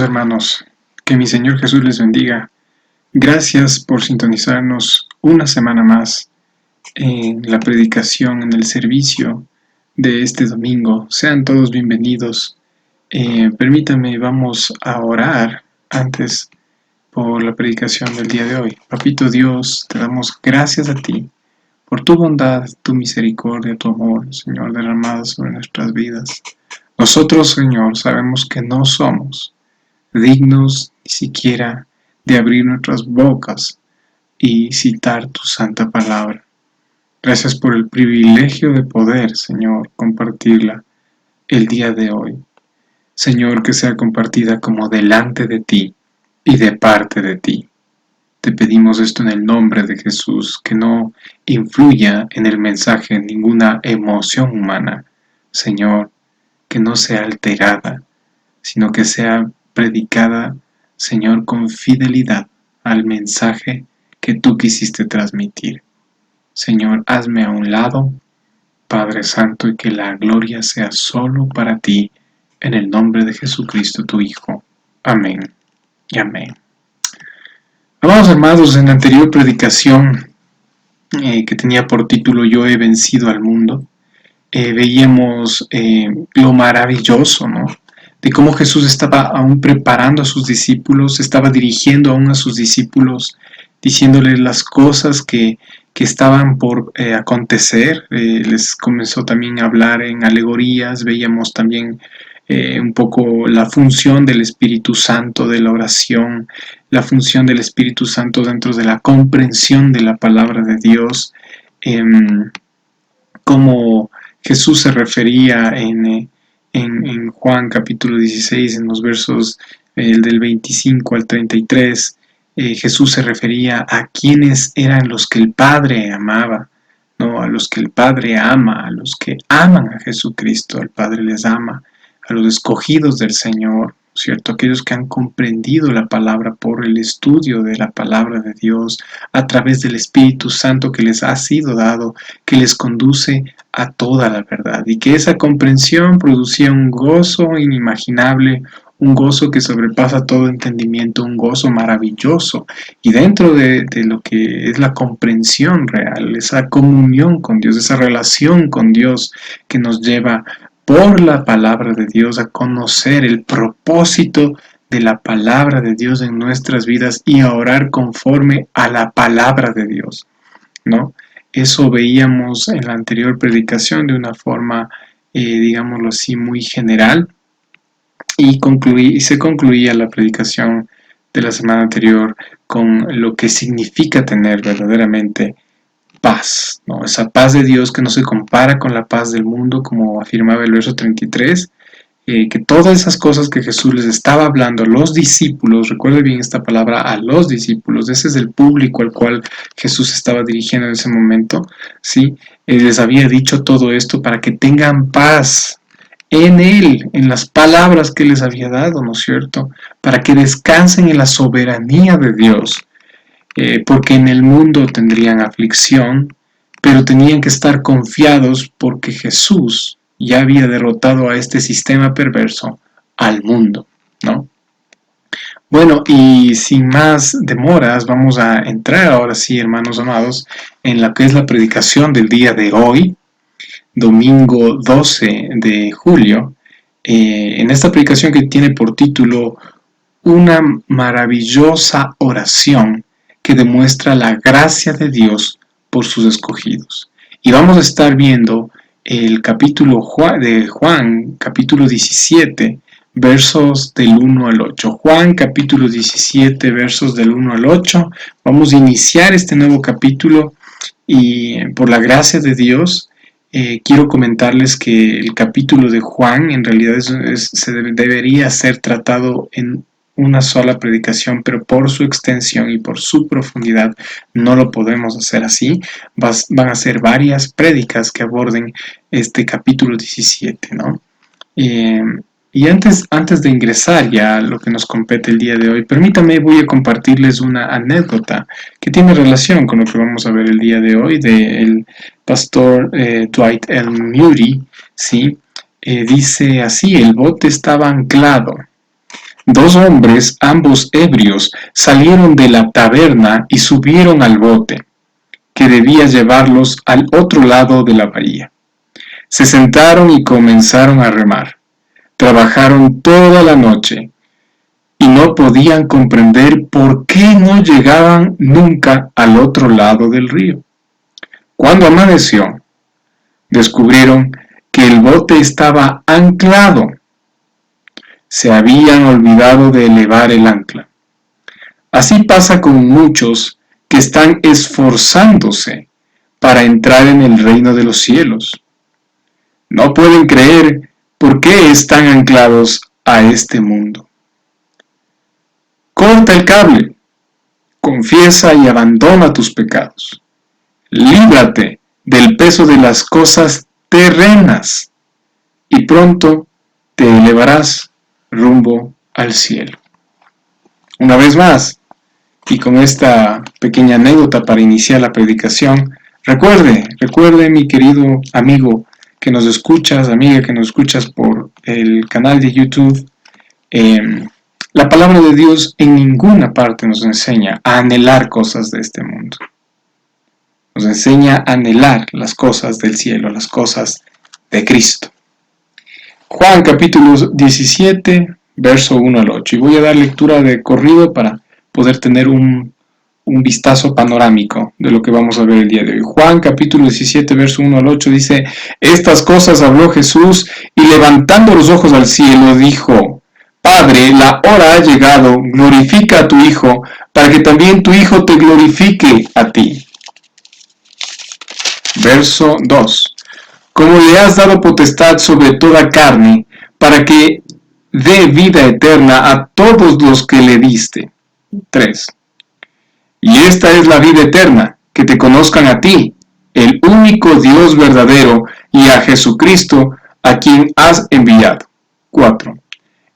hermanos, que mi Señor Jesús les bendiga. Gracias por sintonizarnos una semana más en la predicación, en el servicio de este domingo. Sean todos bienvenidos. Permítanme, vamos a orar antes por la predicación del día de hoy. Papito Dios, te damos gracias a ti por tu bondad, tu misericordia, tu amor, Señor, derramado sobre nuestras vidas. Nosotros, Señor, sabemos que no somos dignos ni siquiera de abrir nuestras bocas y citar tu santa palabra. Gracias por el privilegio de poder, Señor, compartirla el día de hoy. Señor, que sea compartida como delante de ti y de parte de ti. Te pedimos esto en el nombre de Jesús, que no influya en el mensaje ninguna emoción humana, Señor, que no sea alterada, sino que sea predicada, Señor, con fidelidad al mensaje que tú quisiste transmitir. Señor, hazme a un lado, Padre Santo, y que la gloria sea solo para ti, en el nombre de Jesucristo, tu Hijo. Amén y amén. Amados hermanos, en la anterior predicación que tenía por título Yo he vencido al mundo, veíamos lo maravilloso, ¿no?, de cómo Jesús estaba aún preparando a sus discípulos, estaba dirigiendo aún a sus discípulos, diciéndoles las cosas que estaban por acontecer. Les comenzó también a hablar en alegorías. Veíamos también un poco la función del Espíritu Santo, de la oración, la función del Espíritu Santo dentro de la comprensión de la palabra de Dios, cómo Jesús se refería en Juan capítulo 16, en los versos del 25 al 33, Jesús se refería a quienes eran los que el Padre amaba, ¿no? A los que el Padre ama, a los que aman a Jesucristo, el Padre les ama, a los escogidos del Señor, ¿cierto? Aquellos que han comprendido la palabra por el estudio de la palabra de Dios, a través del Espíritu Santo que les ha sido dado, que les conduce a toda la verdad, y que esa comprensión producía un gozo inimaginable, un gozo que sobrepasa todo entendimiento, un gozo maravilloso. Y dentro de lo que es la comprensión real, esa comunión con Dios, esa relación con Dios que nos lleva por la palabra de Dios a conocer el propósito de la palabra de Dios en nuestras vidas y a orar conforme a la palabra de Dios, ¿no? Eso veíamos en la anterior predicación de una forma, digámoslo así, muy general, y se concluía la predicación de la semana anterior con lo que significa tener verdaderamente paz, ¿no? Esa paz de Dios que no se compara con la paz del mundo, como afirmaba el verso 33, que todas esas cosas que Jesús les estaba hablando a los discípulos, recuerde bien esta palabra, a los discípulos, ese es el público al cual Jesús estaba dirigiendo en ese momento, ¿sí? Les había dicho todo esto para que tengan paz en Él, en las palabras que les había dado, ¿no es cierto? Para que descansen en la soberanía de Dios, porque en el mundo tendrían aflicción, pero tenían que estar confiados porque Jesús ya había derrotado a este sistema perverso, al mundo, ¿no? Bueno, y sin más demoras, vamos a entrar ahora sí, hermanos amados, en lo que es la predicación del día de hoy, domingo 12 de julio, en esta predicación que tiene por título Una maravillosa oración que demuestra la gracia de Dios por sus escogidos. Y vamos a estar viendo el capítulo de Juan, capítulo 17, versos del 1 al 8. Juan, capítulo 17, versos del 1 al 8. Vamos a iniciar este nuevo capítulo y por la gracia de Dios, quiero comentarles que el capítulo de Juan en realidad debería ser tratado en una sola predicación, pero por su extensión y por su profundidad no lo podemos hacer así. Van a ser varias prédicas que aborden este capítulo 17, ¿no? Y antes de ingresar ya a lo que nos compete el día de hoy, permítame, voy a compartirles una anécdota que tiene relación con lo que vamos a ver el día de hoy del pastor Dwight L. Moody, ¿sí? Dice así: el bote estaba anclado. 2 hombres, ambos ebrios, salieron de la taberna y subieron al bote, que debía llevarlos al otro lado de la bahía. Se sentaron y comenzaron a remar. Trabajaron toda la noche y no podían comprender por qué no llegaban nunca al otro lado del río. Cuando amaneció, descubrieron que el bote estaba anclado. Se habían olvidado de elevar el ancla. Así pasa con muchos que están esforzándose para entrar en el reino de los cielos. No pueden creer por qué están anclados a este mundo. Corta el cable, confiesa y abandona tus pecados. Líbrate del peso de las cosas terrenas y pronto te elevarás rumbo al cielo. Una vez más, y con esta pequeña anécdota para iniciar la predicación, recuerde mi querido amigo que nos escuchas, amiga que nos escuchas por el canal de YouTube, la palabra de Dios en ninguna parte nos enseña a anhelar cosas de este mundo. Nos enseña a anhelar las cosas del cielo, las cosas de Cristo. Juan capítulo 17, verso 1 al 8. Y voy a dar lectura de corrido para poder tener un vistazo panorámico de lo que vamos a ver el día de hoy. Juan capítulo 17, verso 1 al 8 dice: Estas cosas habló Jesús y levantando los ojos al cielo dijo: Padre, la hora ha llegado, glorifica a tu Hijo, para que también tu Hijo te glorifique a ti. Verso 2. Como le has dado potestad sobre toda carne, para que dé vida eterna a todos los que le diste. 3. Y esta es la vida eterna, que te conozcan a ti, el único Dios verdadero, y a Jesucristo, a quien has enviado. 4.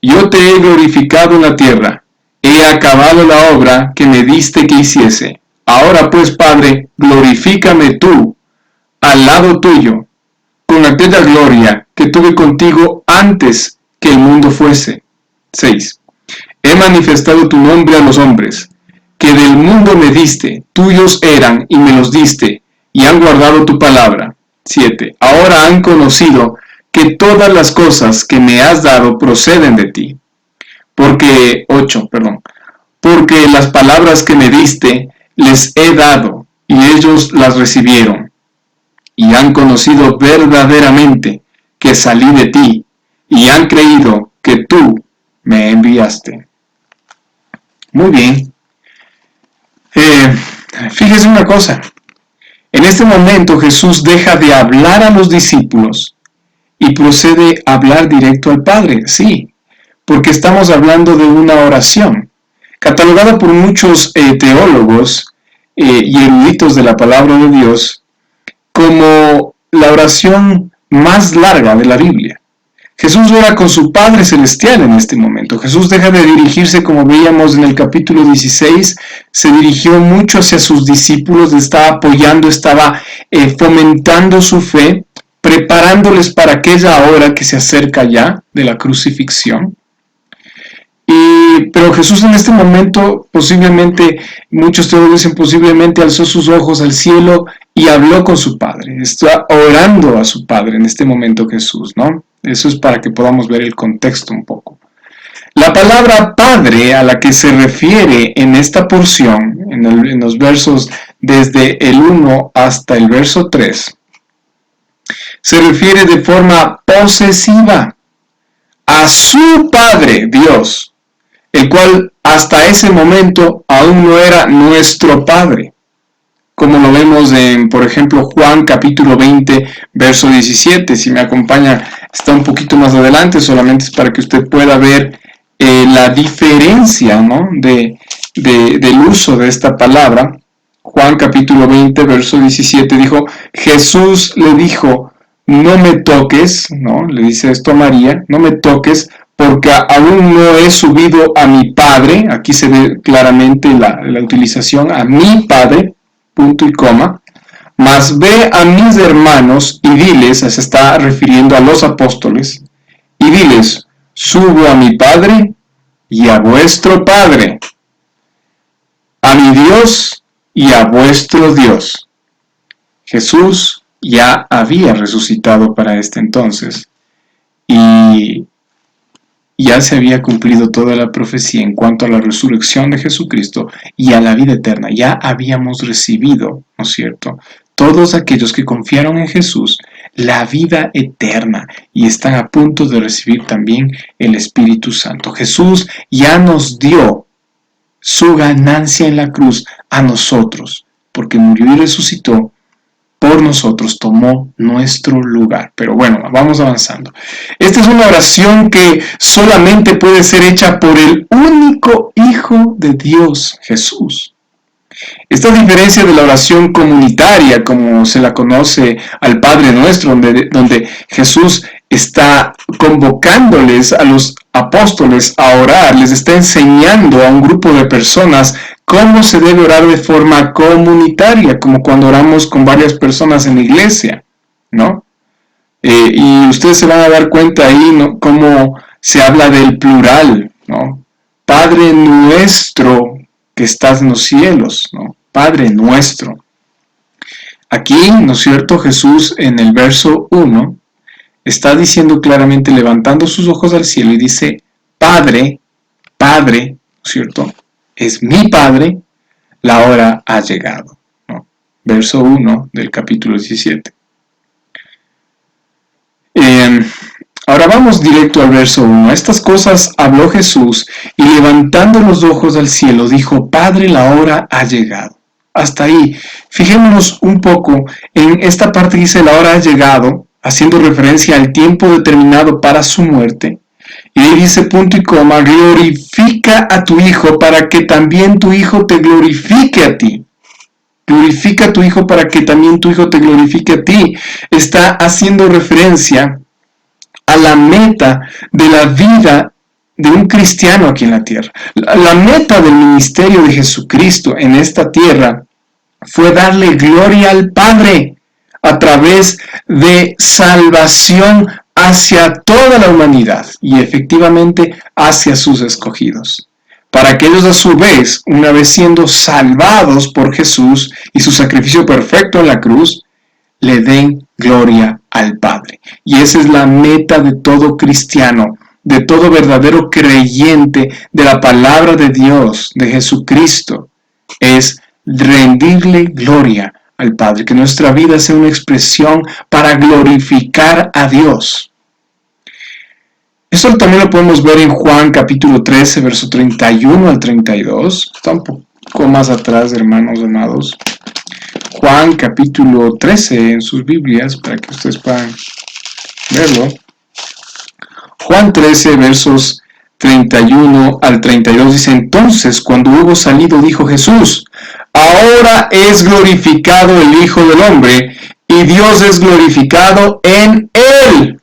Yo te he glorificado en la tierra, he acabado la obra que me diste que hiciese. Ahora pues, Padre, glorifícame tú, al lado tuyo, con aquella gloria que tuve contigo antes que el mundo fuese. 6. He manifestado tu nombre a los hombres, que del mundo me diste, tuyos eran y me los diste, y han guardado tu palabra. 7. Ahora han conocido que todas las cosas que me has dado proceden de ti. Porque las palabras que me diste les he dado, y ellos las recibieron, y han conocido verdaderamente que salí de ti, y han creído que tú me enviaste. Muy bien. Fíjese una cosa. En este momento Jesús deja de hablar a los discípulos y procede a hablar directo al Padre. Sí, porque estamos hablando de una oración, catalogada por muchos teólogos y eruditos de la palabra de Dios como la oración más larga de la Biblia. Jesús ora con su Padre Celestial en este momento. Jesús deja de dirigirse, como veíamos en el capítulo 16, se dirigió mucho hacia sus discípulos, les estaba apoyando, estaba fomentando su fe, preparándoles para aquella hora que se acerca ya de la crucifixión. Pero Jesús en este momento, posiblemente, muchos teólogos dicen, posiblemente alzó sus ojos al cielo y habló con su Padre. Está orando a su Padre en este momento Jesús, ¿no? Eso es para que podamos ver el contexto un poco. La palabra Padre a la que se refiere en esta porción, en los versos desde el 1 hasta el verso 3, se refiere de forma posesiva a su Padre, Dios, el cual hasta ese momento aún no era nuestro Padre, como lo vemos en, por ejemplo, Juan capítulo 20, verso 17. Si me acompaña, está un poquito más adelante, solamente es para que usted pueda ver la diferencia, ¿no? del uso de esta palabra. Juan capítulo 20, verso 17, dijo, Jesús le dijo, no me toques, ¿no? Le dice esto a María, no me toques, porque aún no he subido a mi Padre. Aquí se ve claramente la utilización, a mi Padre, punto y coma, mas ve a mis hermanos y diles, se está refiriendo a los apóstoles, y diles, subo a mi Padre y a vuestro Padre, a mi Dios y a vuestro Dios. Jesús ya había resucitado para este entonces y ya se había cumplido toda la profecía en cuanto a la resurrección de Jesucristo y a la vida eterna. Ya habíamos recibido, ¿no es cierto?, todos aquellos que confiaron en Jesús, la vida eterna, y están a punto de recibir también el Espíritu Santo. Jesús ya nos dio su ganancia en la cruz a nosotros, porque murió y resucitó por nosotros, tomó nuestro lugar. Pero bueno, vamos avanzando. Esta es una oración que solamente puede ser hecha por el único Hijo de Dios, Jesús. Esta diferencia de la oración comunitaria, como se la conoce al Padre Nuestro, donde Jesús está convocándoles a los apóstoles a orar, les está enseñando a un grupo de personas cómo se debe orar de forma comunitaria, como cuando oramos con varias personas en la iglesia, ¿no? Y ustedes se van a dar cuenta ahí, ¿no?, cómo se habla del plural, ¿no? Padre nuestro que estás en los cielos, ¿no? Padre nuestro. Aquí, ¿no es cierto?, Jesús en el verso 1 está diciendo claramente, levantando sus ojos al cielo, y dice, Padre, Padre, ¿no es cierto?, es mi Padre, la hora ha llegado, ¿no? Verso 1 del capítulo 17. Ahora vamos directo al verso 1. Estas cosas habló Jesús, y levantando los ojos al cielo, dijo, Padre, la hora ha llegado. Hasta ahí. Fijémonos un poco en esta parte que dice, la hora ha llegado, haciendo referencia al tiempo determinado para su muerte. Y ahí dice punto y coma, glorifica a tu Hijo para que también tu Hijo te glorifique a ti. Glorifica a tu Hijo para que también tu Hijo te glorifique a ti. Está haciendo referencia a la meta de la vida de un cristiano aquí en la tierra. La meta del ministerio de Jesucristo en esta tierra fue darle gloria al Padre a través de salvación hacia toda la humanidad y efectivamente hacia sus escogidos, para que ellos a su vez, una vez siendo salvados por Jesús y su sacrificio perfecto en la cruz, le den gloria al Padre. Y esa es la meta de todo cristiano, de todo verdadero creyente de la palabra de Dios, de Jesucristo, es rendirle gloria al Padre, que nuestra vida sea una expresión para glorificar a Dios. Eso también lo podemos ver en Juan capítulo 13, verso 31 al 32. Está un poco más atrás, hermanos amados. Juan capítulo 13 en sus Biblias, para que ustedes puedan verlo. Juan 13, versos 31 al 32 dice, entonces cuando hubo salido dijo Jesús, ahora es glorificado el Hijo del Hombre y Dios es glorificado en él.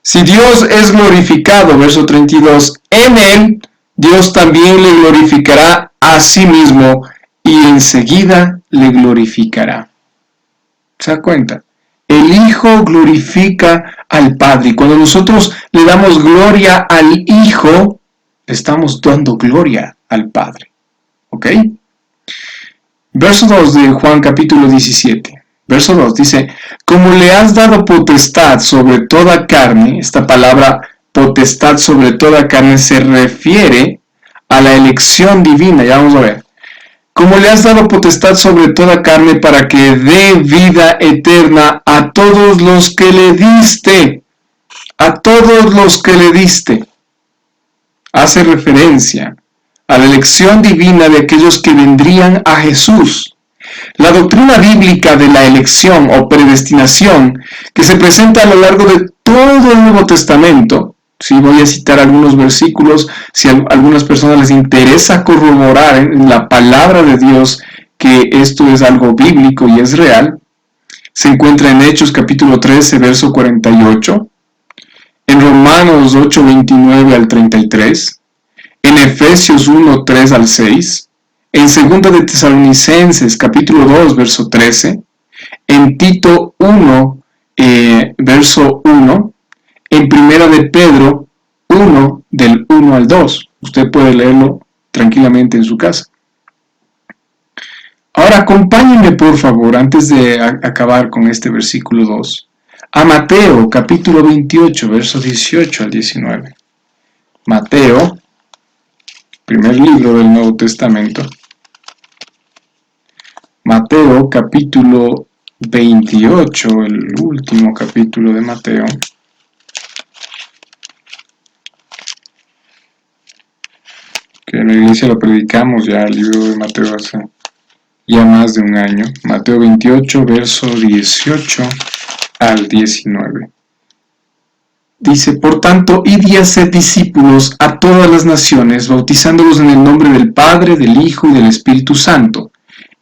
Si Dios es glorificado, verso 32, en él, Dios también le glorificará a sí mismo y enseguida le glorificará. ¿Se da cuenta? El Hijo glorifica al Padre. Y cuando nosotros le damos gloria al Hijo, le estamos dando gloria al Padre. ¿Ok? Verso 2 de Juan capítulo 17. Verso 2 dice, como le has dado potestad sobre toda carne, esta palabra potestad sobre toda carne se refiere a la elección divina. Ya vamos a ver. Como le has dado potestad sobre toda carne para que dé vida eterna a todos los que le diste. A todos los que le diste. Hace referencia a la elección divina de aquellos que vendrían a Jesús. La doctrina bíblica de la elección o predestinación que se presenta a lo largo de todo el Nuevo Testamento. Sí, voy a citar algunos versículos, si a algunas personas les interesa corroborar en la palabra de Dios que esto es algo bíblico y es real. Se encuentra en Hechos capítulo 13, verso 48, en Romanos 8, 29 al 33, en Efesios 1, 3 al 6, en 2 de Tesalonicenses capítulo 2, verso 13, en Tito 1, verso 1, en 1 de Pedro 1, del 1 al 2. Usted puede leerlo tranquilamente en su casa. Ahora acompáñenme por favor, antes de acabar con este versículo 2, a Mateo capítulo 28, versos 18 al 19. Mateo, primer libro del Nuevo Testamento. Mateo capítulo 28, el último capítulo de Mateo. Que en la iglesia lo predicamos ya, el libro de Mateo hace ya más de un año. Mateo 28, verso 18 al 19. Dice, por tanto, id y haced discípulos a todas las naciones, bautizándolos en el nombre del Padre, del Hijo y del Espíritu Santo,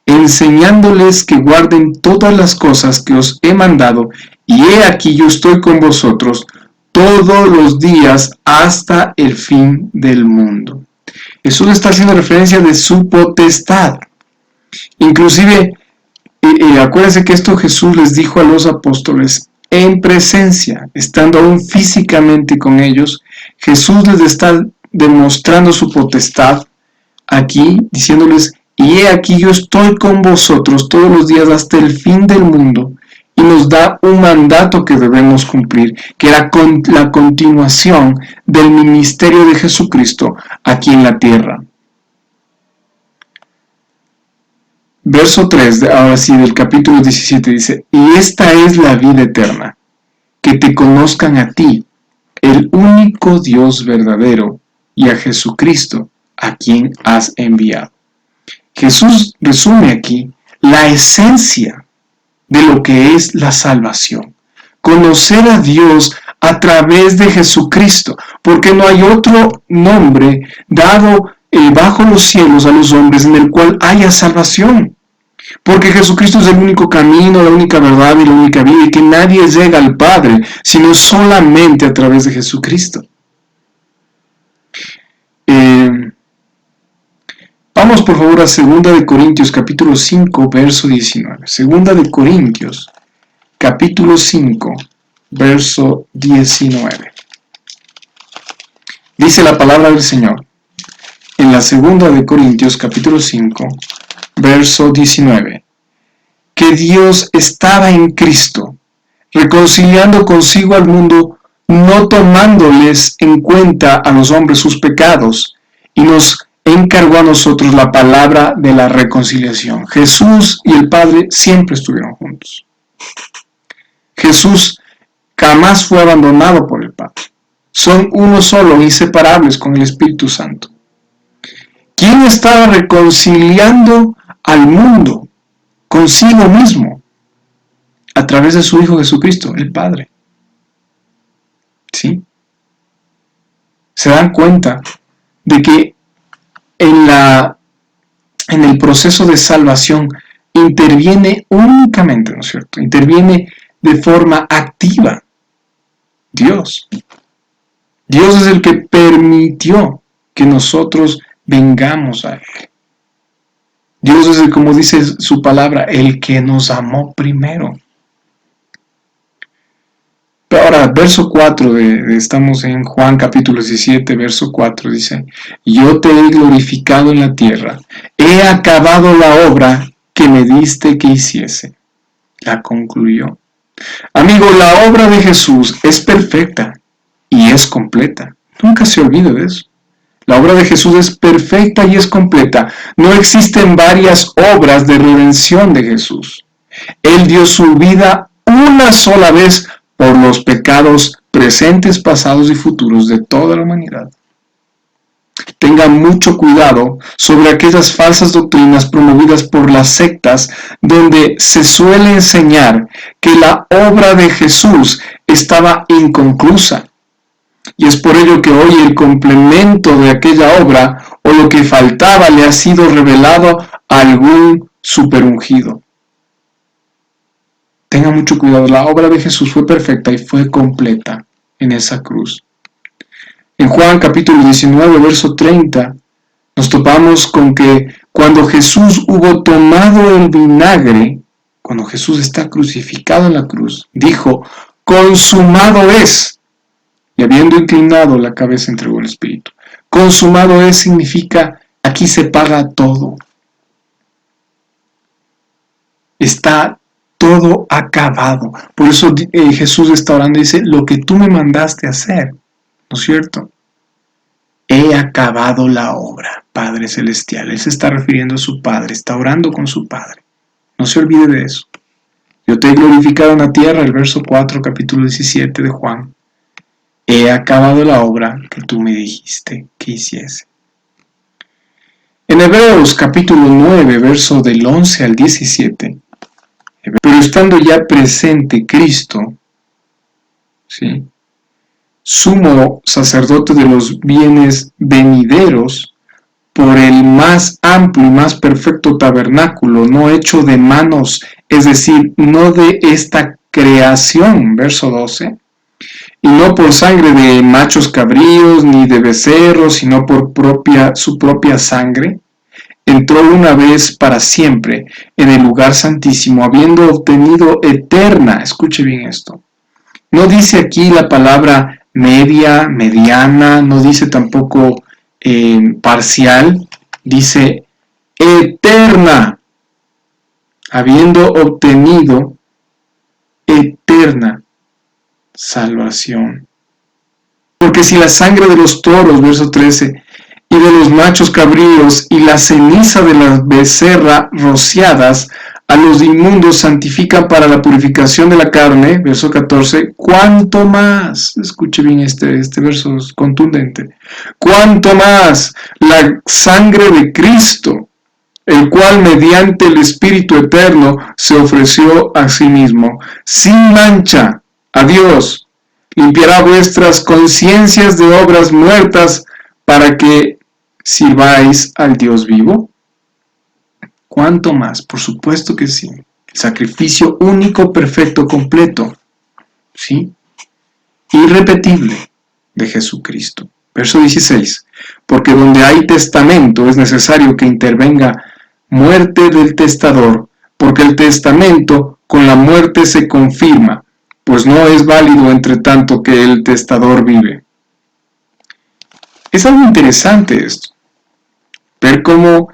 enseñándoles que guarden todas las cosas que os he mandado, y he aquí yo estoy con vosotros todos los días hasta el fin del mundo. Jesús está haciendo referencia de su potestad. Inclusive, acuérdense que esto Jesús les dijo a los apóstoles en presencia, estando aún físicamente con ellos. Jesús les está demostrando su potestad aquí, diciéndoles, y he aquí yo estoy con vosotros todos los días hasta el fin del mundo, y nos da un mandato que debemos cumplir, que era la continuación del ministerio de Jesucristo aquí en la tierra. Verso 3, ahora sí, del capítulo 17 dice, y esta es la vida eterna, que te conozcan a ti, el único Dios verdadero, y a Jesucristo, a quien has enviado. Jesús resume aquí la esencia de lo que es la salvación. Conocer a Dios a través de Jesucristo, porque no hay otro nombre dado bajo los cielos a los hombres en el cual haya salvación. Porque Jesucristo es el único camino, la única verdad y la única vida, y que nadie llega al Padre, sino solamente a través de Jesucristo. Vamos por favor a 2 Corintios capítulo 5, verso 19. 2 Corintios capítulo 5, verso 19. Dice la palabra del Señor en la 2 Corintios capítulo 5, verso 19, que Dios estaba en Cristo, reconciliando consigo al mundo, no tomándoles en cuenta a los hombres sus pecados, y nos encargó a nosotros la palabra de la reconciliación. Jesús y el Padre siempre estuvieron juntos. Jesús jamás fue abandonado por el Padre. Son uno solo, inseparables con el Espíritu Santo. ¿Quién estaba reconciliando al mundo consigo mismo? A través de su Hijo Jesucristo, el Padre. ¿Sí? Se dan cuenta de que en el proceso de salvación interviene únicamente, ¿no es cierto? Interviene de forma activa Dios. Dios es el que permitió que nosotros vengamos a Él. Dios es el, como dice su palabra, el que nos amó primero. Pero ahora, verso 4, estamos en Juan capítulo 17, verso 4, dice, yo te he glorificado en la tierra, he acabado la obra que me diste que hiciese. La concluyó. Amigo, la obra de Jesús es perfecta y es completa. Nunca se olvide de eso. La obra de Jesús es perfecta y es completa. No existen varias obras de redención de Jesús. Él dio su vida una sola vez por los pecados presentes, pasados y futuros de toda la humanidad. Tengan mucho cuidado sobre aquellas falsas doctrinas promovidas por las sectas donde se suele enseñar que la obra de Jesús estaba inconclusa. Y es por ello que hoy el complemento de aquella obra o lo que faltaba le ha sido revelado a algún superungido. Tengan mucho cuidado, la obra de Jesús fue perfecta y fue completa en esa cruz. En Juan capítulo 19, verso 30, nos topamos con que cuando Jesús hubo tomado el vinagre, cuando Jesús está crucificado en la cruz, dijo, consumado es. y habiendo inclinado la cabeza entregó el espíritu. Consumado es significa aquí se paga todo. Está todo acabado. Por eso Jesús está orando y dice, lo que tú me mandaste hacer, ¿no es cierto? He acabado la obra, Padre Celestial. Él se está refiriendo a su Padre, está orando con su Padre. No se olvide de eso. Yo te he glorificado en la tierra, el verso 4, capítulo 17 de Juan. He acabado la obra que tú me dijiste que hiciese. En Hebreos capítulo 9, verso del 11 al 17. Pero estando ya presente Cristo, ¿sí?, sumo sacerdote de los bienes venideros, por el más amplio y más perfecto tabernáculo, no hecho de manos, es decir, no de esta creación, verso 12, y no por sangre de machos cabríos, ni de becerros, sino por su propia sangre, entró una vez para siempre en el lugar santísimo, habiendo obtenido eterna, escuche bien esto, no dice aquí la palabra media, mediana, no dice tampoco parcial, dice eterna, habiendo obtenido eterna salvación. Porque si la sangre de los toros, verso 13, y de los machos cabríos y la ceniza de la becerra rociadas a los inmundos santifican para la purificación de la carne, verso 14, cuánto más, escuche bien este verso es contundente, cuánto más la sangre de Cristo, el cual mediante el Espíritu Eterno se ofreció a sí mismo, sin mancha, a Dios, limpiará vuestras conciencias de obras muertas para que sirváis al Dios vivo. ¿Cuánto más? Por supuesto que sí. El sacrificio único, perfecto, completo, ¿sí?, irrepetible de Jesucristo. Verso 16. Porque donde hay testamento es necesario que intervenga muerte del testador, porque el testamento con la muerte se confirma, pues no es válido entre tanto que el testador vive. Es algo interesante esto, ver cómo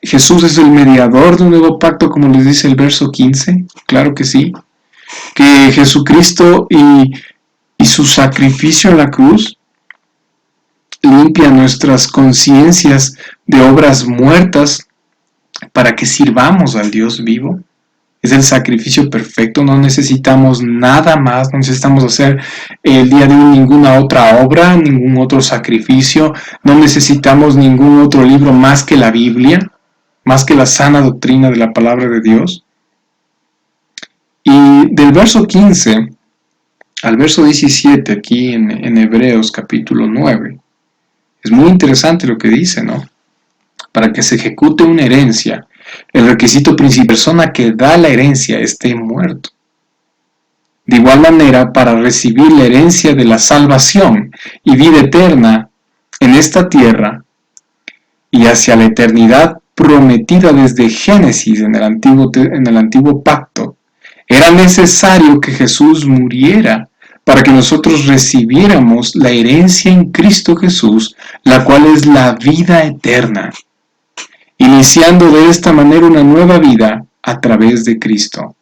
Jesús es el mediador de un nuevo pacto, como les dice el verso 15, claro que sí, que Jesucristo y su sacrificio en la cruz limpia nuestras conciencias de obras muertas para que sirvamos al Dios vivo. Es el sacrificio perfecto, no necesitamos nada más, no necesitamos hacer el día de hoy ninguna otra obra, ningún otro sacrificio, no necesitamos ningún otro libro más que la Biblia, más que la sana doctrina de la palabra de Dios. Y del verso 15 al verso 17, aquí en Hebreos capítulo 9, es muy interesante lo que dice, ¿no? Para que se ejecute una herencia, el requisito principal, persona que da la herencia esté muerto. De igual manera, para recibir la herencia de la salvación y vida eterna en esta tierra y hacia la eternidad prometida desde Génesis en el antiguo pacto, era necesario que Jesús muriera para que nosotros recibiéramos la herencia en Cristo Jesús, la cual es la vida eterna, iniciando de esta manera una nueva vida a través de Cristo,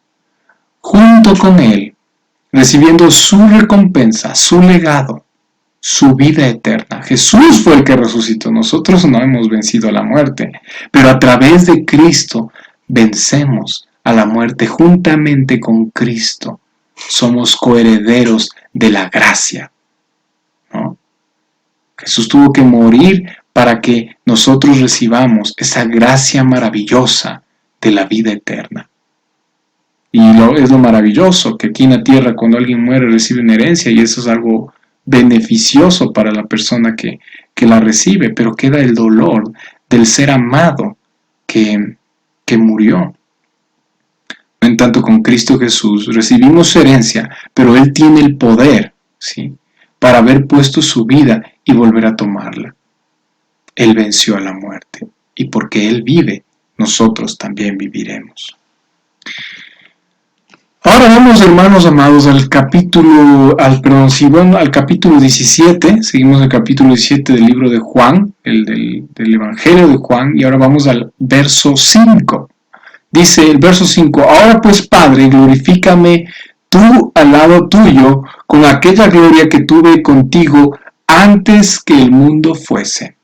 junto con Él, recibiendo su recompensa, su legado, su vida eterna. Jesús fue el que resucitó, nosotros no hemos vencido a la muerte, pero a través de Cristo vencemos a la muerte juntamente con Cristo. Somos coherederos de la gracia, ¿no? Jesús tuvo que morir para que nosotros recibamos esa gracia maravillosa de la vida eterna. Y es lo maravilloso, que aquí en la tierra cuando alguien muere recibe una herencia y eso es algo beneficioso para la persona que la recibe, pero queda el dolor del ser amado que murió. En tanto con Cristo Jesús recibimos su herencia, pero Él tiene el poder, ¿sí?, para haber puesto su vida y volver a tomarla. Él venció a la muerte, y porque Él vive, nosotros también viviremos. Ahora Ahora vamos, hermanos amados, al capítulo 17. Seguimos el capítulo 17 del libro de Juan, del Evangelio de Juan, y ahora vamos al verso 5. Dice el verso 5: ahora pues, Padre, glorifícame tú al lado tuyo con aquella gloria que tuve contigo antes que el mundo fuese.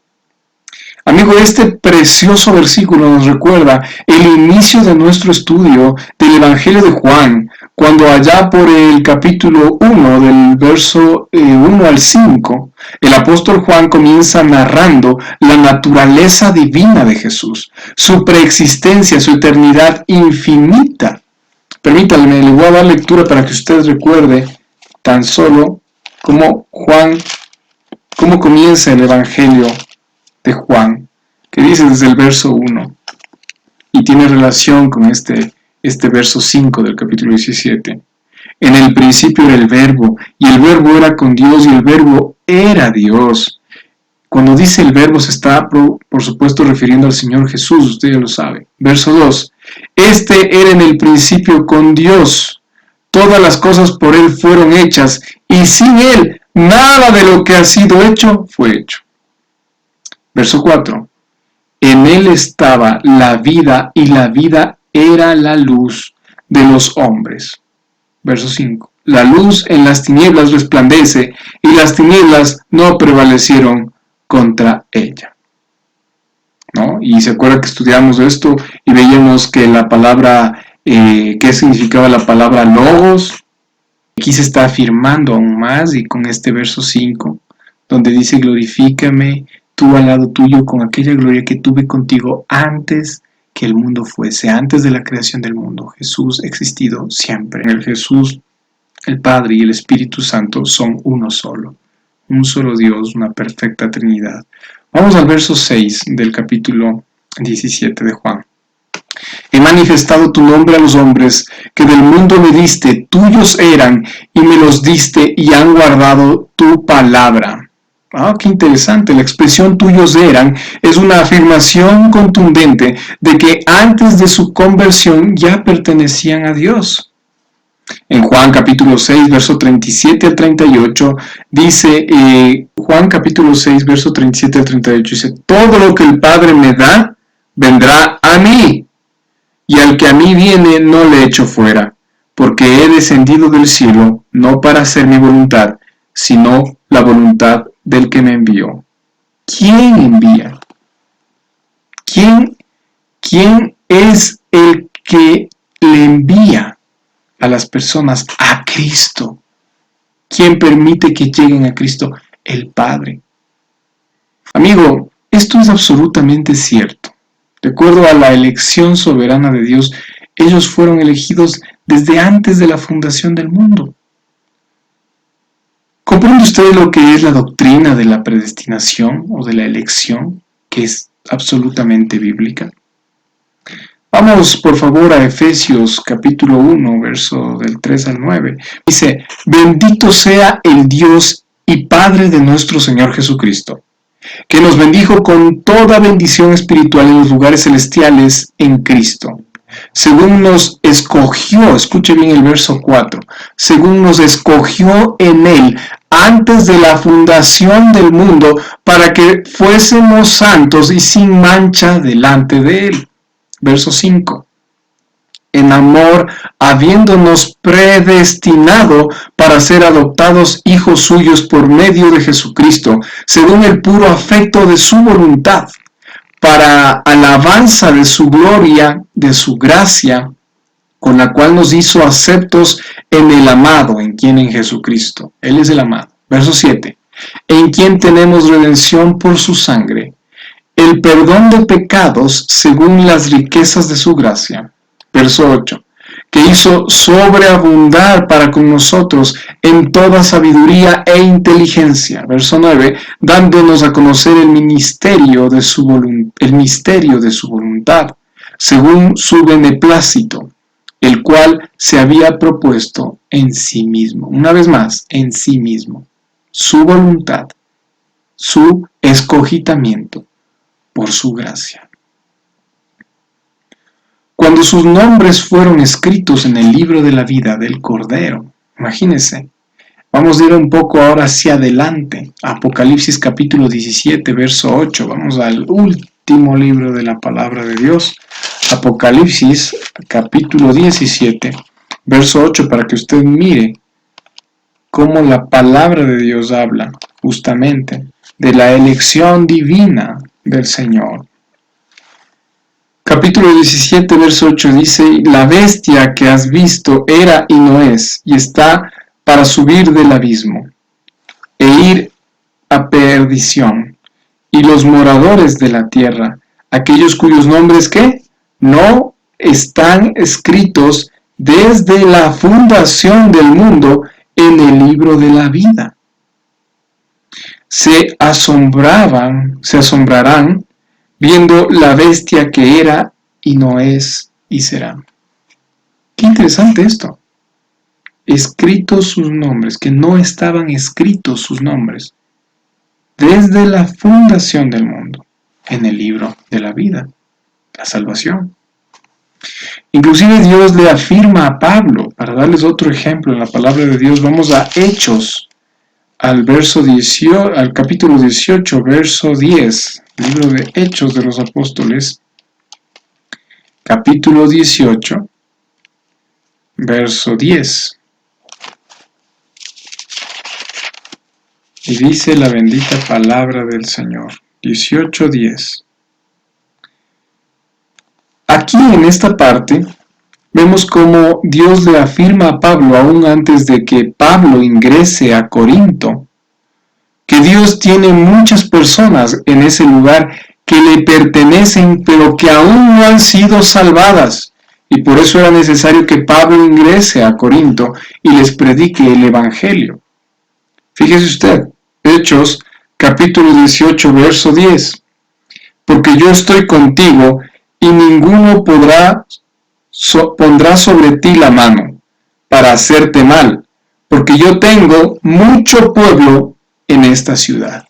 Amigo, este precioso versículo nos recuerda el inicio de nuestro estudio del Evangelio de Juan, cuando allá por el capítulo 1, del verso 1 al 5, el apóstol Juan comienza narrando la naturaleza divina de Jesús, su preexistencia, su eternidad infinita. Permítanme, le voy a dar lectura para que usted recuerde tan solo cómo comienza el Evangelio de Juan, que dice desde el verso 1 y tiene relación con este verso 5 del capítulo 17. En el principio era el verbo, y el verbo era con Dios, y el verbo era Dios. Cuando dice el verbo se está, por supuesto, refiriendo al Señor Jesús, usted ya lo sabe. Verso 2. Este era en el principio con Dios. Todas las cosas por Él fueron hechas, y sin Él nada de lo que ha sido hecho fue hecho. Verso 4. En Él estaba la vida, y la vida era la luz de los hombres. Verso 5. La luz en las tinieblas resplandece, y las tinieblas no prevalecieron contra ella. ¿No? Y se acuerda que estudiamos esto y veíamos que la palabra, ¿qué significaba la palabra logos? Aquí se está afirmando aún más, y con este verso 5, donde dice: glorifícame tú al lado tuyo con aquella gloria que tuve contigo antes que el mundo fuese, antes de la creación del mundo. Jesús ha existido siempre. En el Jesús, el Padre y el Espíritu Santo son uno solo. Un solo Dios, una perfecta Trinidad. Vamos al verso 6 del capítulo 17 de Juan. He manifestado tu nombre a los hombres, que del mundo me diste, tuyos eran, y me los diste, y han guardado tu palabra. Ah, qué interesante. La expresión tuyos eran es una afirmación contundente de que antes de su conversión ya pertenecían a Dios. En Juan capítulo 6, verso 37 al 38, dice, Juan capítulo 6, verso 37 al 38, dice: todo lo que el Padre me da, vendrá a mí, y al que a mí viene no le echo fuera, porque he descendido del cielo, no para hacer mi voluntad, sino la voluntad del que me envió. ¿Quién envía? ¿Quién es el que le envía a las personas? A Cristo. ¿Quién permite que lleguen a Cristo? El Padre. Amigo, esto es absolutamente cierto. De acuerdo a la elección soberana de Dios, ellos fueron elegidos desde antes de la fundación del mundo. ¿Comprende usted lo que es la doctrina de la predestinación o de la elección, que es absolutamente bíblica? Vamos, por favor, a Efesios capítulo 1, verso del 3 al 9. Dice: bendito sea el Dios y Padre de nuestro Señor Jesucristo, que nos bendijo con toda bendición espiritual en los lugares celestiales en Cristo, según nos escogió, escuche bien el verso 4, según nos escogió en Él antes de la fundación del mundo, para que fuésemos santos y sin mancha delante de Él. Verso 5. En amor, habiéndonos predestinado para ser adoptados hijos suyos por medio de Jesucristo, según el puro afecto de su voluntad, para alabanza de su gloria, de su gracia, con la cual nos hizo aceptos en el amado, en quien en Jesucristo. Él es el amado. Verso 7. En quien tenemos redención por su sangre, el perdón de pecados según las riquezas de su gracia. Verso 8. Que hizo sobreabundar para con nosotros en toda sabiduría e inteligencia. Verso 9. Dándonos a conocer el misterio de su voluntad, según su beneplácito, el cual se había propuesto en sí mismo. Una vez más, en sí mismo. Su voluntad, su escogitamiento por su gracia. cuando sus nombres fueron escritos en el libro de la vida del Cordero. Imagínense. Vamos a ir un poco ahora hacia adelante. Apocalipsis capítulo 17, verso 8. Vamos al último libro de la palabra de Dios. Apocalipsis capítulo 17, verso 8, para que usted mire cómo la palabra de Dios habla justamente de la elección divina del Señor. Capítulo 17, verso 8 dice: la bestia que has visto era y no es, y está para subir del abismo e ir a perdición. Y los moradores de la tierra, aquellos cuyos nombres ¿qué? No están escritos desde la fundación del mundo en el libro de la vida, se asombrarán viendo la bestia que era y no es y será. Qué interesante esto. Escritos sus nombres, que no estaban escritos sus nombres desde la fundación del mundo en el libro de la vida, la salvación. Inclusive Dios le afirma a Pablo, para darles otro ejemplo en la palabra de Dios, vamos a Hechos, al capítulo 18, verso 10, libro de Hechos de los Apóstoles, capítulo 18, verso 10. Y dice la bendita palabra del Señor, 18:10. Aquí en esta parte vemos cómo Dios le afirma a Pablo, aún antes de que Pablo ingrese a Corinto, que Dios tiene muchas personas en ese lugar que le pertenecen, pero que aún no han sido salvadas. Y por eso era necesario que Pablo ingrese a Corinto y les predique el Evangelio. Fíjese usted, Hechos, capítulo 18, verso 10. Porque yo estoy contigo y ninguno pondrá sobre ti la mano para hacerte mal, porque yo tengo mucho pueblo en esta ciudad.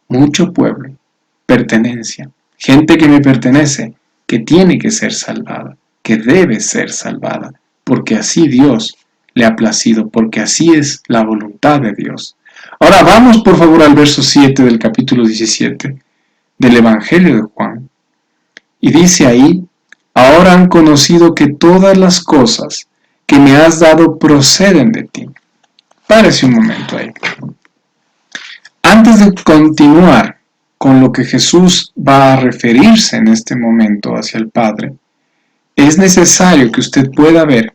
Mucho pueblo, pertenencia, gente que me pertenece, que tiene que ser salvada, que debe ser salvada, porque así Dios le ha placido, porque así es la voluntad de Dios. Ahora vamos por favor al verso 7 del capítulo 17 del Evangelio de Juan. Y dice ahí: ahora han conocido que todas las cosas que me has dado proceden de ti. Párese un momento ahí. Antes de continuar con lo que Jesús va a referirse en este momento hacia el Padre, es necesario que usted pueda ver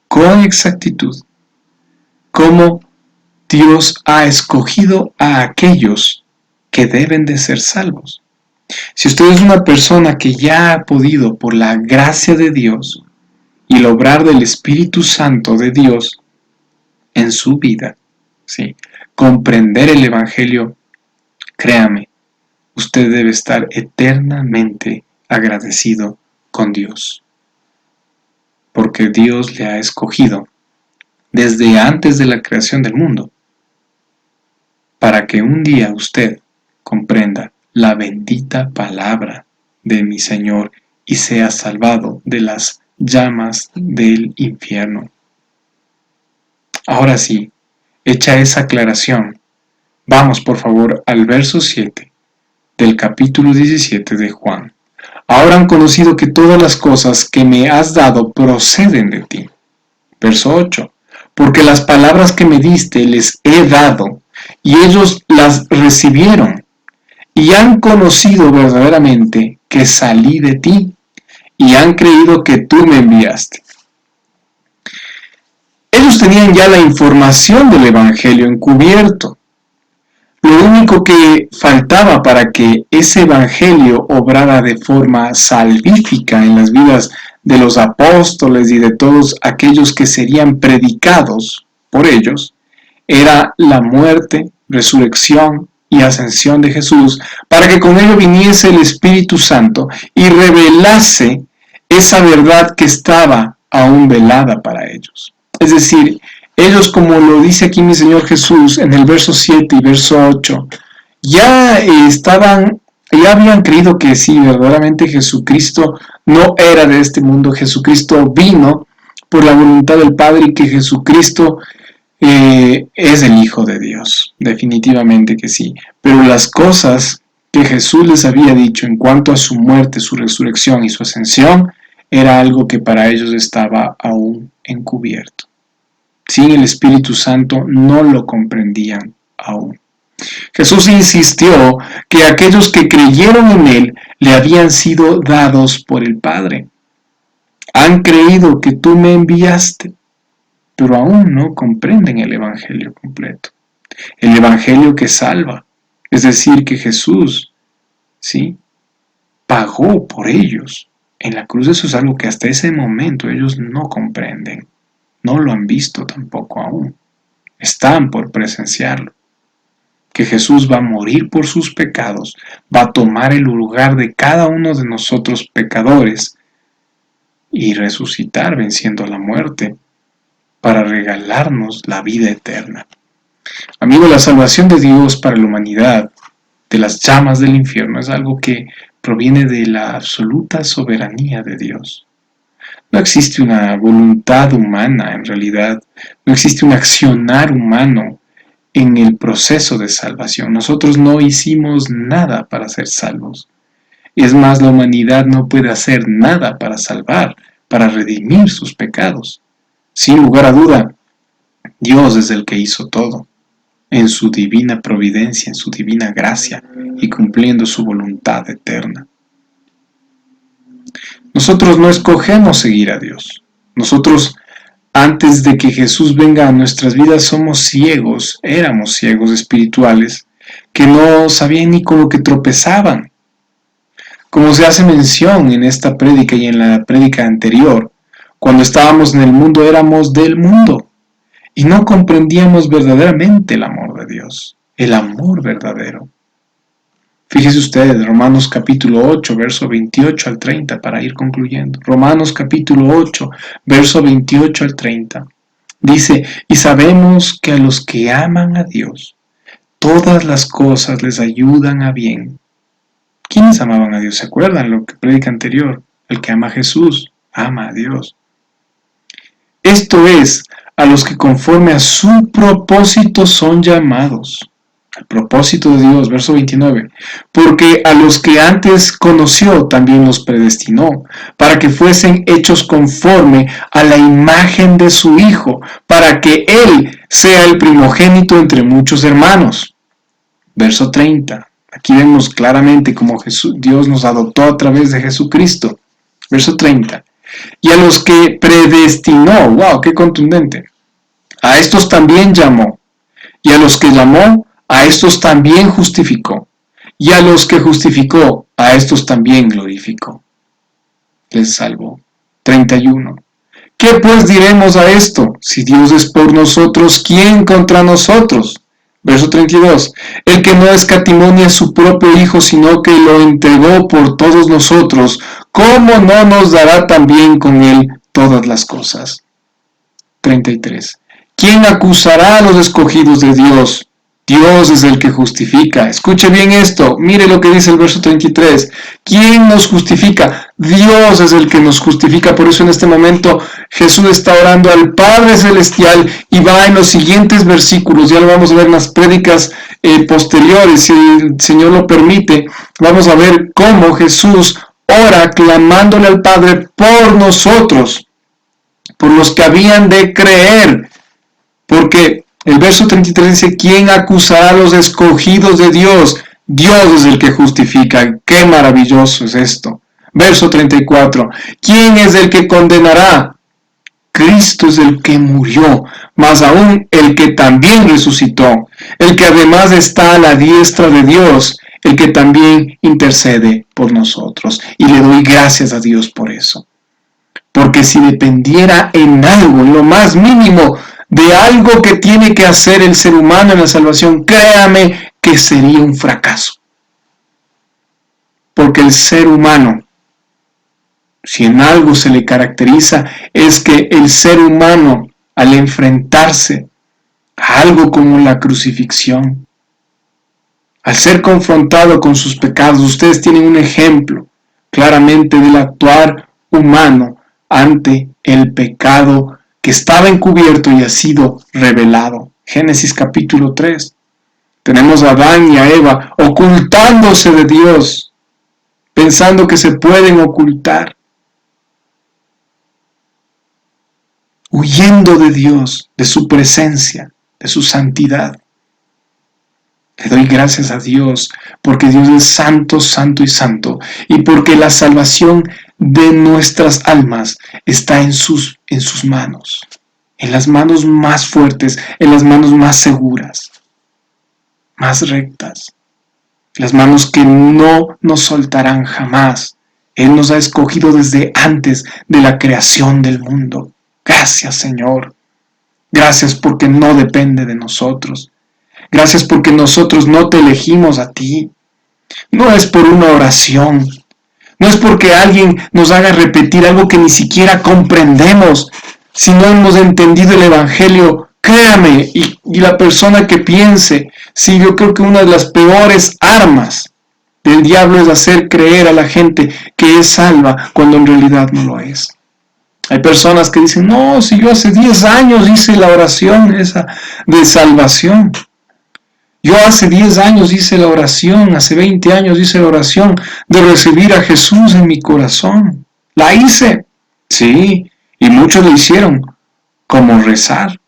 con exactitud cómo Dios ha escogido a aquellos que deben de ser salvos. Si usted es una persona que ya ha podido, por la gracia de Dios y el obrar del Espíritu Santo de Dios en su vida, ¿sí?, comprender el Evangelio, créame, usted debe estar eternamente agradecido con Dios, porque Dios le ha escogido desde antes de la creación del mundo, para que un día usted comprenda la bendita palabra de mi Señor y sea salvado de las llamas del infierno. Ahora sí, hecha esa aclaración, vamos por favor al verso 7 del capítulo 17 de Juan. Ahora han conocido que todas las cosas que me has dado proceden de ti. Verso 8. Porque las palabras que me diste les he dado, y ellos las recibieron, y han conocido verdaderamente que salí de ti, y han creído que tú me enviaste. Ellos tenían ya la información del Evangelio encubierto. Lo único que faltaba para que ese Evangelio obrara de forma salvífica en las vidas de los apóstoles y de todos aquellos que serían predicados por ellos, era la muerte, resurrección y ascensión de Jesús, para que con ello viniese el Espíritu Santo y revelase esa verdad que estaba aún velada para ellos. Es decir, ellos, como lo dice aquí mi Señor Jesús en el verso 7 y verso 8, ya habían creído que sí, verdaderamente Jesucristo no era de este mundo. Jesucristo vino por la voluntad del Padre y que Jesucristo es el Hijo de Dios, definitivamente que sí. Pero las cosas que Jesús les había dicho en cuanto a su muerte, su resurrección y su ascensión, era algo que para ellos estaba aún encubierto. Sin el Espíritu Santo no lo comprendían aún. Jesús insistió que aquellos que creyeron en Él le habían sido dados por el Padre. Han creído que tú me enviaste, pero aún no comprenden el Evangelio completo. El Evangelio que salva, es decir, que Jesús, ¿sí?, pagó por ellos en la cruz. Eso es algo que hasta ese momento ellos no comprenden, no lo han visto tampoco aún. Están por presenciarlo. Que Jesús va a morir por sus pecados, va a tomar el lugar de cada uno de nosotros pecadores y resucitar venciendo la muerte para regalarnos la vida eterna. Amigo, la salvación de Dios para la humanidad de las llamas del infierno es algo que proviene de la absoluta soberanía de Dios. No existe una voluntad humana en realidad, no existe un accionar humano en el proceso de salvación. Nosotros no hicimos nada para ser salvos. Es más, la humanidad no puede hacer nada para salvar, para redimir sus pecados. Sin lugar a duda, Dios es el que hizo todo, en su divina providencia, en su divina gracia y cumpliendo su voluntad eterna. Nosotros no escogemos seguir a Dios. Nosotros, antes de que Jesús venga a nuestras vidas, somos ciegos, éramos ciegos espirituales, que no sabían ni con lo que tropezaban. Como se hace mención en esta prédica y en la prédica anterior, cuando estábamos en el mundo éramos del mundo y no comprendíamos verdaderamente el amor de Dios, el amor verdadero. Fíjese usted, Romanos capítulo 8, verso 28 al 30, para ir concluyendo. Romanos capítulo 8, verso 28 al 30. Dice, y sabemos que a los que aman a Dios, todas las cosas les ayudan a bien. ¿Quiénes amaban a Dios? ¿Se acuerdan lo que predica anterior? El que ama a Jesús, ama a Dios. Esto es, a los que conforme a su propósito son llamados. El propósito de Dios, verso 29, porque a los que antes conoció también los predestinó, para que fuesen hechos conforme a la imagen de su Hijo, para que Él sea el primogénito entre muchos hermanos. Verso 30, aquí vemos claramente cómo Dios nos adoptó a través de Jesucristo. Verso 30, y a los que predestinó, wow, qué contundente, a estos también llamó, y a los que llamó, a estos también justificó, y a los que justificó, a estos también glorificó. Les salvó. 31. ¿Qué pues diremos a esto? Si Dios es por nosotros, ¿quién contra nosotros? Verso 32. El que no escatimó ni a su propio Hijo, sino que lo entregó por todos nosotros, ¿cómo no nos dará también con él todas las cosas? 33. ¿Quién acusará a los escogidos de Dios? Dios es el que justifica. Escuche bien esto. Mire lo que dice el verso 33. ¿Quién nos justifica? Dios es el que nos justifica. Por eso en este momento Jesús está orando al Padre Celestial y va en los siguientes versículos. Ya lo vamos a ver en las prédicas posteriores, si el Señor lo permite. Vamos a ver cómo Jesús ora clamándole al Padre por nosotros, por los que habían de creer. Porque el verso 33 dice, ¿quién acusará a los escogidos de Dios? Dios es el que justifica. ¡Qué maravilloso es esto! Verso 34, ¿quién es el que condenará? Cristo es el que murió, más aún el que también resucitó, el que además está a la diestra de Dios, el que también intercede por nosotros. Y le doy gracias a Dios por eso. Porque si dependiera en algo, en lo más mínimo, de algo que tiene que hacer el ser humano en la salvación, créame que sería un fracaso. Porque el ser humano, si en algo se le caracteriza, es que el ser humano, al enfrentarse a algo como la crucifixión, al ser confrontado con sus pecados, ustedes tienen un ejemplo claramente del actuar humano ante el pecado que estaba encubierto y ha sido revelado. Génesis capítulo 3. Tenemos a Adán y a Eva ocultándose de Dios, pensando que se pueden ocultar, huyendo de Dios, de su presencia, de su santidad. Le doy gracias a Dios porque Dios es santo, santo y santo, y porque la salvación de nuestras almas está en sus manos, en las manos más fuertes, en las manos más seguras, más rectas, las manos que no nos soltarán jamás. Él nos ha escogido desde antes de la creación del mundo. Gracias, Señor. Gracias porque no depende de nosotros. Gracias porque nosotros no te elegimos a ti. No es por una oración. No es porque alguien nos haga repetir algo que ni siquiera comprendemos. Si no hemos entendido el Evangelio, créame, y la persona que piense, sí, yo creo que una de las peores armas del diablo es hacer creer a la gente que es salva cuando en realidad no lo es. Hay personas que dicen, no, si yo hace 10 años hice la oración esa de salvación. Yo hace 10 años hice la oración, hace 20 años hice la oración de recibir a Jesús en mi corazón. La hice, sí, y muchos lo hicieron como rezar.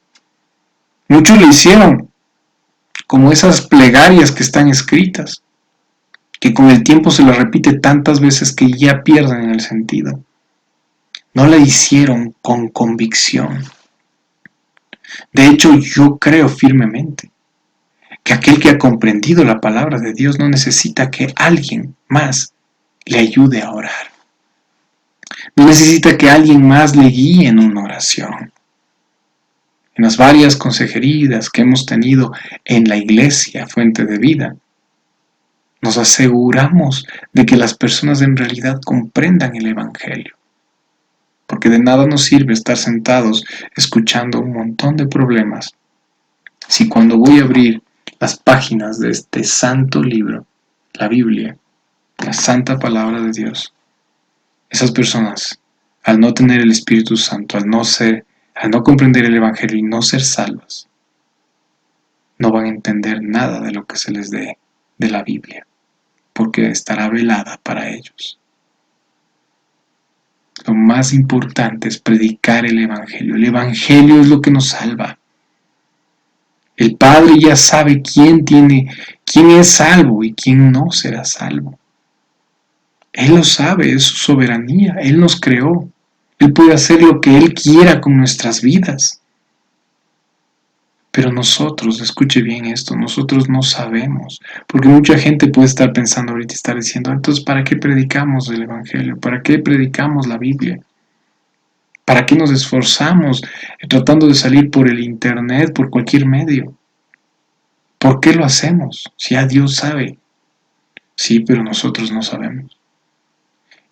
Muchos lo hicieron como esas plegarias que están escritas, que con el tiempo se las repite tantas veces que ya pierden el sentido. No la hicieron con convicción. De hecho, yo creo firmemente que aquel que ha comprendido la palabra de Dios no necesita que alguien más le ayude a orar. No necesita que alguien más le guíe en una oración. En las varias consejerías que hemos tenido en la iglesia Fuente de Vida, nos aseguramos de que las personas en realidad comprendan el Evangelio. Porque de nada nos sirve estar sentados escuchando un montón de problemas si cuando voy a abrir las páginas de este santo libro, la Biblia, la santa palabra de Dios, esas personas, al no tener el Espíritu Santo, al no comprender el Evangelio y no ser salvas, no van a entender nada de lo que se les dé de la Biblia, porque estará velada para ellos. Lo más importante es predicar el Evangelio. El Evangelio es lo que nos salva. El Padre ya sabe quién es salvo y quién no será salvo. Él lo sabe, es su soberanía. Él nos creó. Él puede hacer lo que Él quiera con nuestras vidas. Pero nosotros, escuche bien esto, nosotros no sabemos. Porque mucha gente puede estar pensando ahorita y estar diciendo, entonces, ¿para qué predicamos el Evangelio? ¿Para qué predicamos la Biblia? ¿Para qué nos esforzamos tratando de salir por el internet, por cualquier medio? ¿Por qué lo hacemos? Si ya Dios sabe. Sí, pero nosotros no sabemos.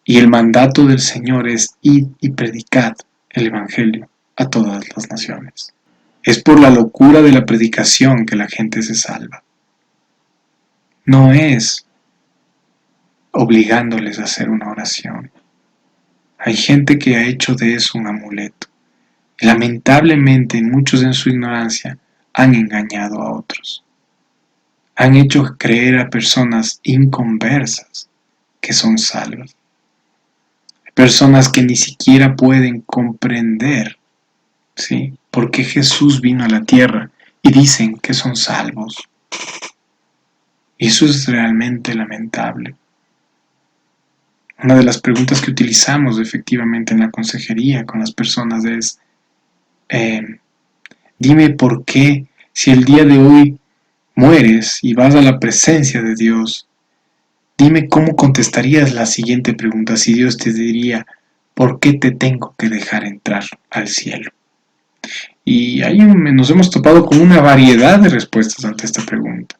Y el mandato del Señor es id y predicad el Evangelio a todas las naciones. Es por la locura de la predicación que la gente se salva. No es obligándoles a hacer una oración. Hay gente que ha hecho de eso un amuleto. Y lamentablemente muchos en su ignorancia han engañado a otros. Han hecho creer a personas inconversas que son salvas. Personas que ni siquiera pueden comprender, ¿sí?, por qué Jesús vino a la tierra y dicen que son salvos. Eso es realmente lamentable. Una de las preguntas que utilizamos efectivamente en la consejería con las personas es, dime por qué, si el día de hoy mueres y vas a la presencia de Dios, dime cómo contestarías la siguiente pregunta si Dios te diría, ¿por qué te tengo que dejar entrar al cielo? Y ahí nos hemos topado con una variedad de respuestas ante esta pregunta.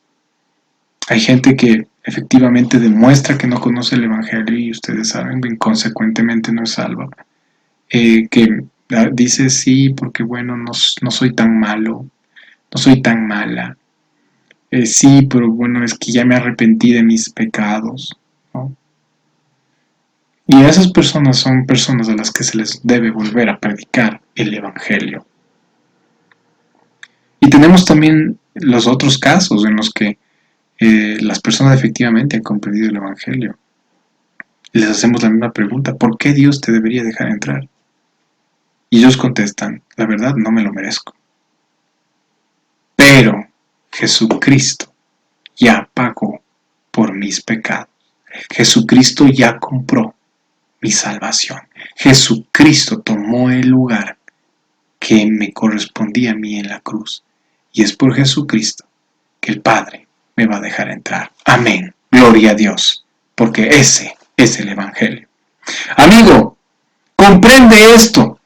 Hay gente que efectivamente demuestra que no conoce el Evangelio y ustedes saben, consecuentemente no es salva. Que dice sí, porque bueno, no soy tan malo, no soy tan mala. Sí, pero bueno, es que ya me arrepentí de mis pecados, ¿no? Y a esas personas son personas a las que se les debe volver a predicar el Evangelio. Y tenemos también los otros casos en los que las personas efectivamente han comprendido el Evangelio. Y les hacemos la misma pregunta: ¿por qué Dios te debería dejar entrar? Y ellos contestan: la verdad, no me lo merezco. Pero Jesucristo ya pagó por mis pecados. Jesucristo ya compró mi salvación. Jesucristo tomó el lugar que me correspondía a mí en la cruz. Y es por Jesucristo que el Padre me va a dejar entrar. Amén. Gloria a Dios. Porque ese es el Evangelio. Amigo, comprende esto.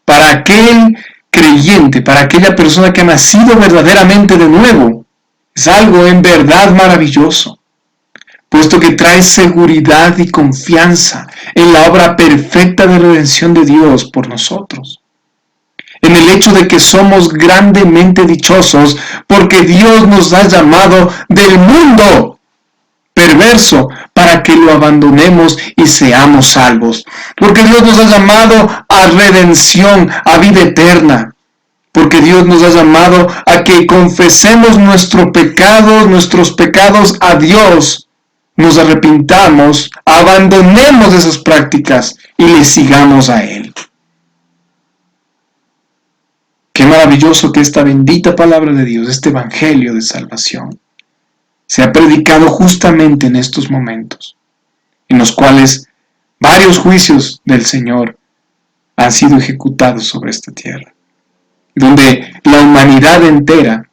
Para aquel creyente, para aquella persona que ha nacido verdaderamente de nuevo, es algo en verdad maravilloso, puesto que trae seguridad y confianza en la obra perfecta de redención de Dios por nosotros. En el hecho de que somos grandemente dichosos porque Dios nos ha llamado del mundo perverso para que lo abandonemos y seamos salvos. Porque Dios nos ha llamado a redención, a vida eterna. Porque Dios nos ha llamado a que confesemos nuestros pecados a Dios, nos arrepintamos, abandonemos esas prácticas y le sigamos a Él. Qué maravilloso que esta bendita palabra de Dios, este evangelio de salvación, se ha predicado justamente en estos momentos, en los cuales varios juicios del Señor han sido ejecutados sobre esta tierra, donde la humanidad entera,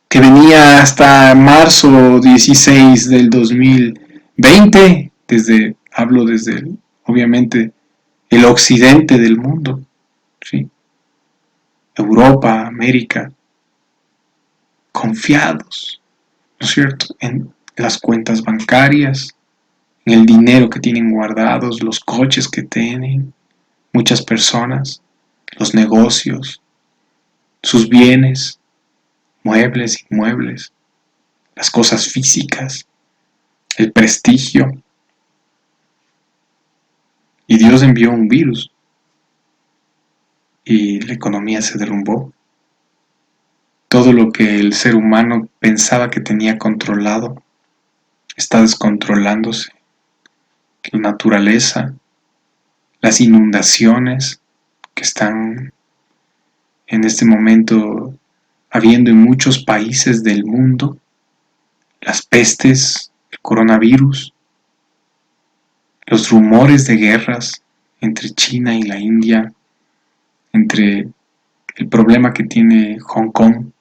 que venía hasta marzo 16 del 2020, hablo desde, obviamente, el occidente del mundo, ¿sí? Europa, América, confiados, ¿no es cierto?, en las cuentas bancarias, en el dinero que tienen guardados, los coches que tienen muchas personas, los negocios, sus bienes, muebles, inmuebles, las cosas físicas, el prestigio. Y Dios envió un virus y la economía se derrumbó. Todo lo que el ser humano pensaba que tenía controlado está descontrolándose. La naturaleza, las inundaciones que están en este momento habiendo en muchos países del mundo, las pestes, el coronavirus, los rumores de guerras entre China y la India, entre el problema que tiene Hong Kong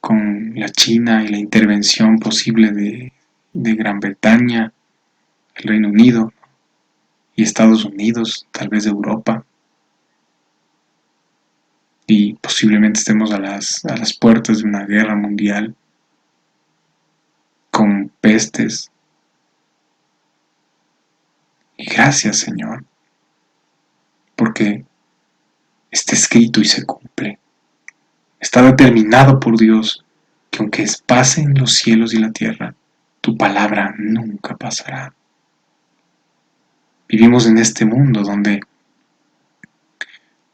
con la China y la intervención posible de Gran Bretaña, el Reino Unido y Estados Unidos, tal vez de Europa, y posiblemente estemos a las puertas de una guerra mundial con pestes. Y gracias, Señor, porque está escrito y se cumple. Está determinado por Dios que aunque pasen los cielos y la tierra, tu palabra nunca pasará. Vivimos en este mundo donde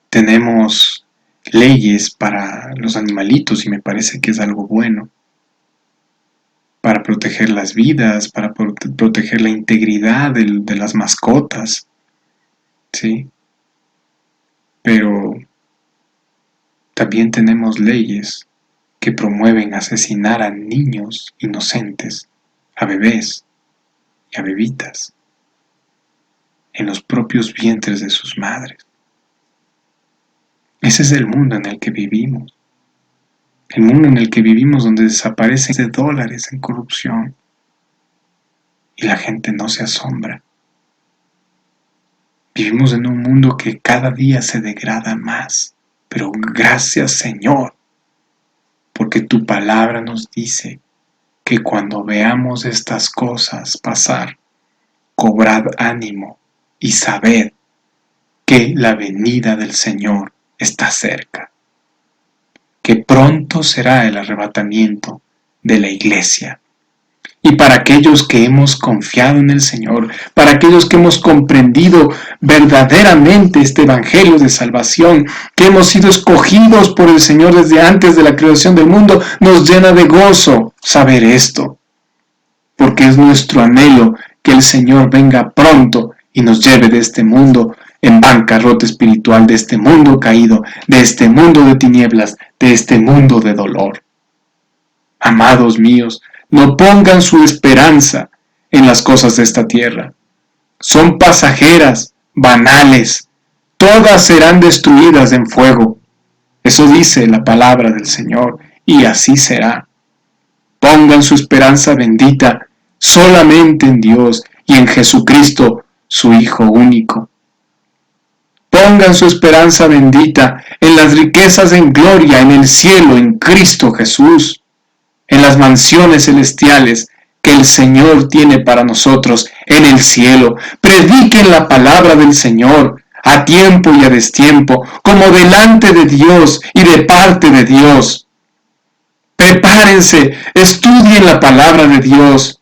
tenemos leyes para los animalitos y me parece que es algo bueno, para proteger las vidas, para proteger la integridad de las mascotas, ¿sí? Pero también tenemos leyes que promueven asesinar a niños inocentes, a bebés y a bebitas, en los propios vientres de sus madres. Ese es el mundo en el que vivimos. El mundo en el que vivimos donde desaparecen dólares en corrupción y la gente no se asombra. Vivimos en un mundo que cada día se degrada más, pero gracias, Señor, porque tu palabra nos dice que cuando veamos estas cosas pasar, cobrad ánimo y sabed que la venida del Señor está cerca, que pronto será el arrebatamiento de la iglesia. Y para aquellos que hemos confiado en el Señor, para aquellos que hemos comprendido verdaderamente este Evangelio de salvación, que hemos sido escogidos por el Señor desde antes de la creación del mundo, nos llena de gozo saber esto, porque es nuestro anhelo que el Señor venga pronto y nos lleve de este mundo en bancarrota espiritual, de este mundo caído, de este mundo de tinieblas, de este mundo de dolor. Amados míos, no pongan su esperanza en las cosas de esta tierra. Son pasajeras, banales. Todas serán destruidas en fuego. Eso dice la palabra del Señor, y así será. Pongan su esperanza bendita solamente en Dios y en Jesucristo, su Hijo único. Pongan su esperanza bendita en las riquezas en gloria en el cielo, en Cristo Jesús, en las mansiones celestiales que el Señor tiene para nosotros en el cielo. Prediquen la palabra del Señor a tiempo y a destiempo, como delante de Dios y de parte de Dios. Prepárense, estudien la palabra de Dios.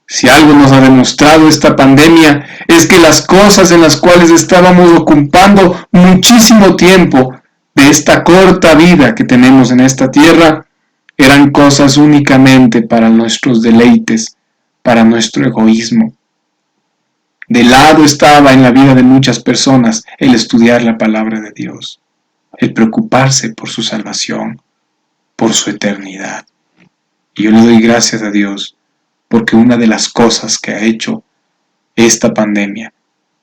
Si algo nos ha demostrado esta pandemia es que las cosas en las cuales estábamos ocupando muchísimo tiempo de esta corta vida que tenemos en esta tierra eran cosas únicamente para nuestros deleites, para nuestro egoísmo. De lado estaba en la vida de muchas personas el estudiar la palabra de Dios, el preocuparse por su salvación, por su eternidad. Y yo le doy gracias a Dios porque una de las cosas que ha hecho esta pandemia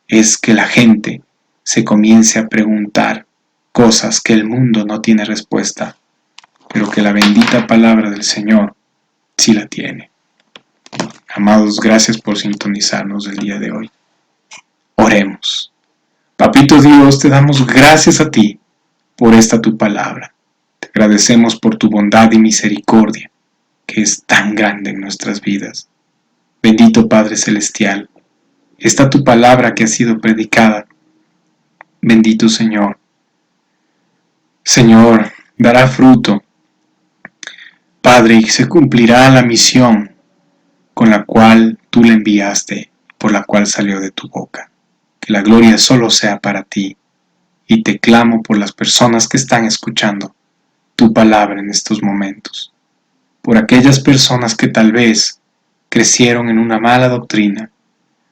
es que la gente se comience a preguntar cosas que el mundo no tiene respuesta, pero que la bendita palabra del Señor sí la tiene. Amados, gracias por sintonizarnos el día de hoy. Oremos. Papito Dios, te damos gracias a ti por esta tu palabra. Te agradecemos por tu bondad y misericordia, que es tan grande en nuestras vidas. Bendito Padre Celestial, está tu palabra que ha sido predicada. Bendito Señor. Señor, dará fruto. Padre, y se cumplirá la misión con la cual tú le enviaste, por la cual salió de tu boca. Que la gloria solo sea para ti. Y te clamo por las personas que están escuchando tu palabra en estos momentos. Por aquellas personas que tal vez crecieron en una mala doctrina.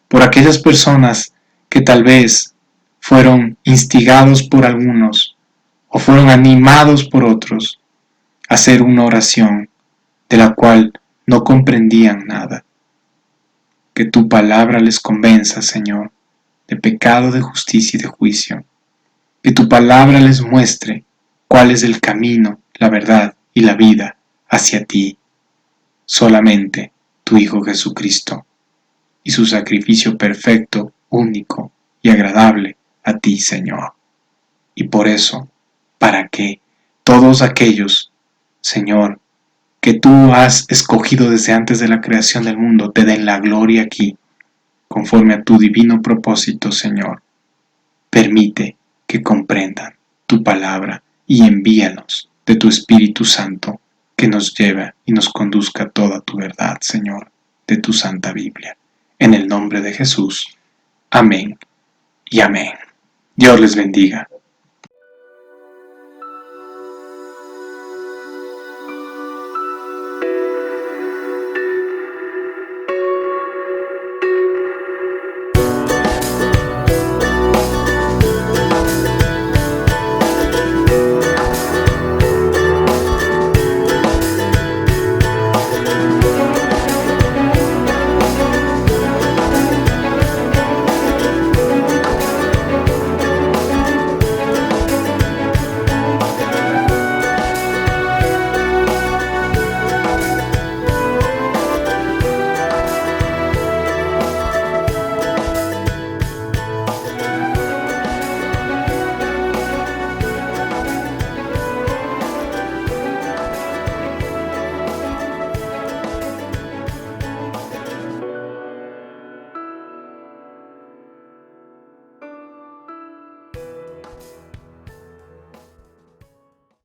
Por aquellas personas que tal vez fueron instigados por algunos o fueron animados por otros a hacer una oración de la cual no comprendían nada. Que tu palabra les convenza, Señor, de pecado, de justicia y de juicio. Que tu palabra les muestre cuál es el camino, la verdad y la vida hacia ti. Solamente tu Hijo Jesucristo y su sacrificio perfecto, único y agradable a ti, Señor. Y por eso, para que todos aquellos, Señor, que tú has escogido desde antes de la creación del mundo, te den la gloria aquí, conforme a tu divino propósito, Señor. Permite que comprendan tu palabra y envíanos de tu Espíritu Santo, que nos lleve y nos conduzca a toda tu verdad, Señor, de tu Santa Biblia. En el nombre de Jesús. Amén y amén. Dios les bendiga.